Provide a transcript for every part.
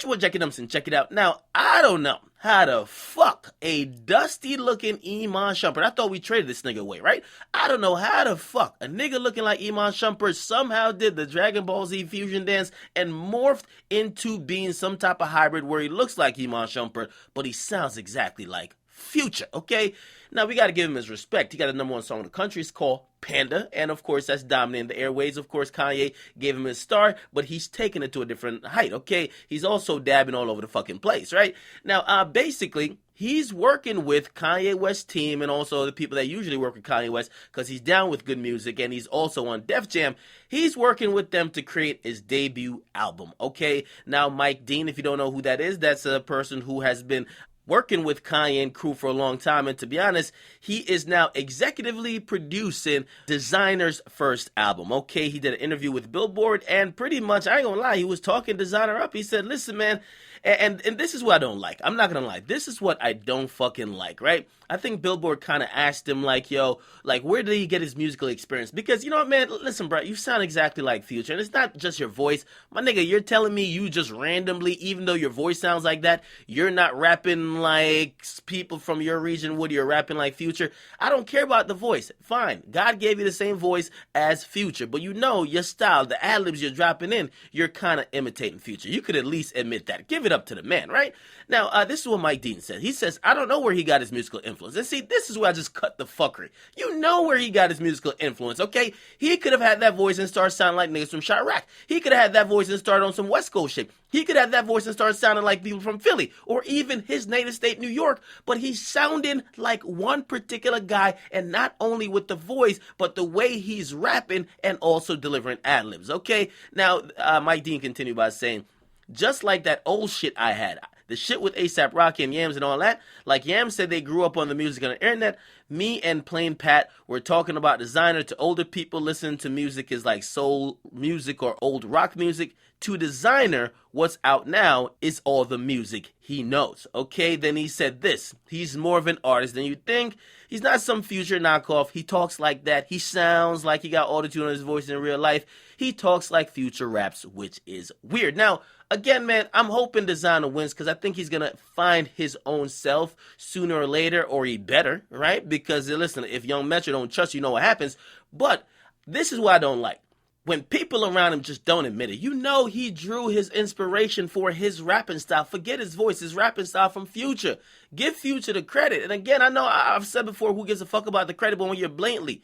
your boy Jackie Dumpson. Check it out. Now, I don't know how the fuck a dusty-looking Iman Shumpert, I thought we traded this nigga away, right? I don't know how the fuck a nigga looking like Iman Shumpert somehow did the Dragon Ball Z fusion dance and morphed into being some type of hybrid where he looks like Iman Shumpert, but he sounds exactly like Future, okay? Now, we got to give him his respect. He got a #1 song in the country. It's called Panda, and of course, that's dominating the airwaves. Of course, Kanye gave him his star, but he's taking it to a different height, okay? He's also dabbing all over the fucking place, right? Now, basically, he's working with Kanye West's team and also the people that usually work with Kanye West because he's down with good music and he's also on Def Jam. He's working with them to create his debut album, okay? Now, Mike Dean, if you don't know who that is, that's a person who has been working with Kanye and crew for a long time, and to be honest, he is now executively producing Designer's first album. Okay, he did an interview with Billboard, and pretty much, I ain't gonna lie, he was talking Designer up. He said, listen, man, and this is what I don't like. I'm not gonna lie. This is what I don't fucking like, right? I think Billboard kind of asked him, like, yo, like, where did he get his musical experience? Because, you know what, man, listen, bro, you sound exactly like Future, and it's not just your voice. My nigga, you're telling me you just randomly, even though your voice sounds like that, you're not rapping like people from your region would, you're rapping like Future. I don't care about the voice. Fine. God gave you the same voice as Future, but you know your style, the ad-libs you're dropping in, you're kind of imitating Future. You could at least admit that. Give it up to the man, right? Now, this is what Mike Dean said. He says, I don't know where he got his musical influence. And see, this is where I just cut the fuckery. You know where he got his musical influence, okay? He could have had that voice and started sounding like niggas from Chirac. He could have had that voice and started on some West Coast shit. He could have that voice and start sounding like people from Philly or even his native state, New York. But he's sounding like one particular guy, and not only with the voice, but the way he's rapping and also delivering ad-libs, okay? Now, Mike Dean continued by saying, just like that old shit I had, the shit with A$AP Rocky and Yams and all that, like Yams said they grew up on the music on the internet, me and Plain Pat were talking about Designer to older people listening to music is like soul music or old rock music. To Designer, what's out now is all the music he knows. Okay, then he said this. He's more of an artist than you think. He's not some Future knockoff. He talks like that. He sounds like he got autotune on his voice in real life. He talks like Future raps, which is weird. Now, again, man, I'm hoping Designer wins because I think he's going to find his own self sooner or later, or he better, right? Because, listen, if Young Metro don't trust you, know what happens. But this is what I don't like. When people around him just don't admit it. You know he drew his inspiration for his rapping style. Forget his voice, his rapping style from Future. Give Future the credit. And again, I know I've said before, who gives a fuck about the credit, but when you're blatantly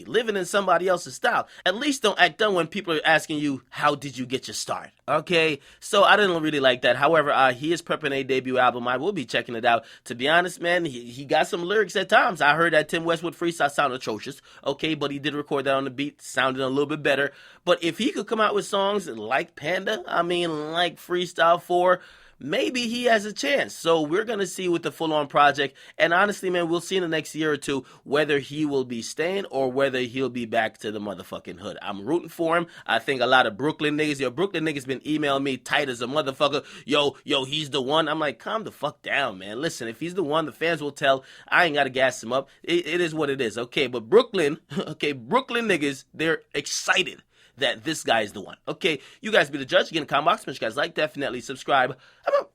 living in somebody else's style, at least don't act dumb when people are asking you, how did you get your start? Okay, so I didn't really like that. However, he is prepping a debut album. I will be checking it out. To be honest, man, he got some lyrics at times. I heard that Tim Westwood freestyle sound atrocious. Okay, but he did record that on the beat, sounded a little bit better. But if he could come out with songs like Panda, like Freestyle 4, maybe he has a chance. So we're going to see with the full-on project. And honestly, man, we'll see in the next year or two whether he will be staying or whether he'll be back to the motherfucking hood. I'm rooting for him. I think a lot of Brooklyn niggas been emailing me tight as a motherfucker. Yo, he's the one. I'm like, calm the fuck down, man. Listen, if he's the one, the fans will tell. I ain't got to gas him up. It is what it is. Okay, but Brooklyn niggas, they're excited that this guy is the one. Okay, you guys be the judge. Again, comment box. Make sure you guys like, definitely subscribe. I'm out.